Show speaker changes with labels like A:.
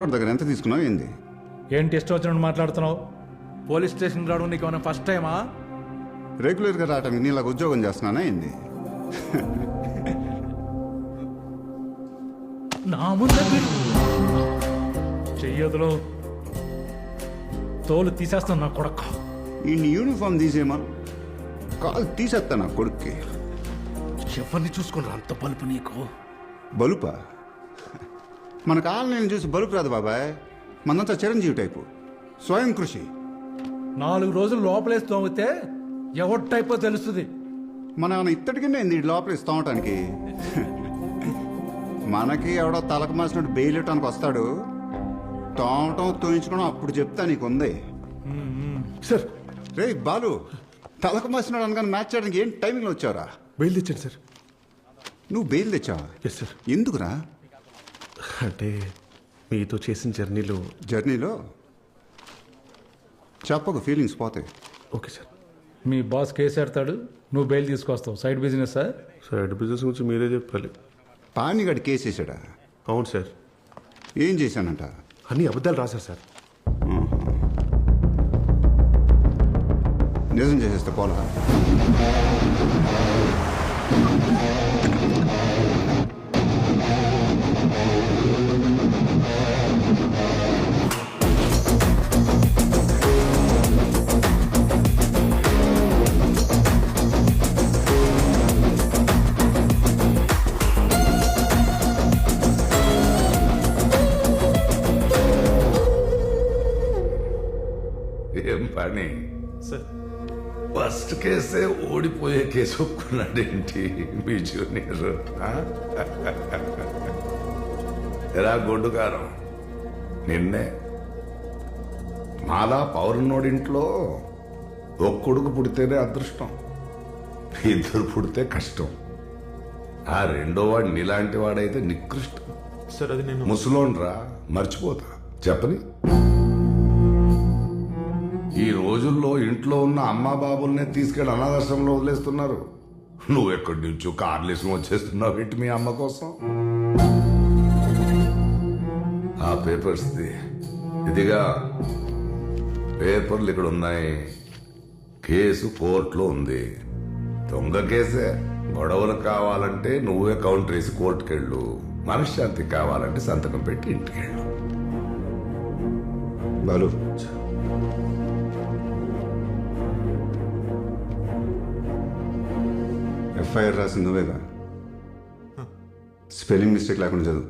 A: దగ్గర ఎంత తీసుకున్నావు ఏంది?
B: ఏంటి ఇష్టం వచ్చినట్టు మాట్లాడుతున్నావు? పోలీస్ స్టేషన్ రావడం నీకు ఏమైనా ఫస్ట్ టైమా?
A: రెగ్యులర్గా రావటానికి నీలాగా ఉద్యోగం చేస్తున్నానా ఏంది?
B: నా ముందు చెయ్యదులో తోలు తీసేస్తాను నా కొడక.
A: ఈ యూనిఫామ్ తీసేమా కాలు తీసేస్తా నా కొడుక్కి.
B: ఎవరిని చూసుకుని అంత బలుపు నీకు?
A: బలుపా? మన కాలనీని చూసి బలుపు రాదు బాబాయ్. మనంతా చిరంజీవి టైపు, స్వయం కృషి.
B: 4 రోజులు లోపలేసి తోమితే ఎవరి టైపో తెలుస్తుంది.
A: మన ఇత్తడికిండే ఏంది లోపల తోమటానికి? మనకి ఎవడో తలకు మాసినట్టు బెయిల్ ఇవ్వటానికి వస్తాడు. తోమటం తోయించుకోవడం అప్పుడు చెప్తా నీకుంది.
C: సార్
A: రే బాలు, తలకు మాసినాడు అనగానే మ్యాచ్ చేయడానికి ఏం టైమింగ్లో వచ్చావురా?
C: బెయిల్ తెచ్చాను సార్.
A: నువ్వు బెయిల్ తెచ్చావా?
C: Yes sir.
A: ఎందుకురా?
C: అంటే మీతో చేసిన
A: జర్నీలో చెప్పకు, ఫీలింగ్స్ పోతాయి.
C: Okay sir.
B: మీ బాస్ కేసు ఎడతాడు, నువ్వు బెయిల్ తీసుకొస్తావు. Side business sir.
C: Side business గురించి మీరే చెప్పాలి.
A: పానిగాడు కేసు వేసాడా?
C: అవును సార్.
A: ఏం చేశానంట?
C: అన్ని అబద్ధాలు రాశారు సార్.
A: నిజం చేసేస్తే పోలా.
D: ఏం పని
C: సార్
D: ఫస్ట్ కేసే ఓడిపోయే కేసు ఒప్పుకున్నాడేంటి మీ జూనియర్? ఎరా గొడ్డుకారం, నిన్నే మాలా పౌరున్నోడింట్లో ఒక కొడుకు పుడితేనే అదృష్టం, 2 పుడితే కష్టం. ఆ రెండో వాడు నీలాంటి వాడైతే నికృష్టం.
C: సార్ అది నేను
D: ముసలోన్రా, మర్చిపోతా చెప్పని. ఈ రోజుల్లో ఇంట్లో ఉన్న అమ్మా బాబుల్నే తీసుకెళ్ళి అనాథాశ్రమంలో వదిలేస్తున్నారు. నువ్వు ఎక్కడి నుంచో కార్లేసం వచ్చేస్తున్నావు ఏంటి మీ అమ్మ కోసం? ఆ పేపర్స్ది ఇదిగా, పేపర్లు ఇక్కడ ఉన్నాయి. కేసు కోర్టులో ఉంది. దొంగ కేసే. గొడవలు కావాలంటే నువ్వే కౌంటర్ వేసి కోర్టుకెళ్ళు. మనశ్శాంతి కావాలంటే సంతకం పెట్టి ఇంటికెళ్ళు.
A: బాలు, ఎఫ్ఐఆర్ రాసింది నువ్వేగా? స్పెల్లింగ్ మిస్టేక్ లేకుండా చదువు.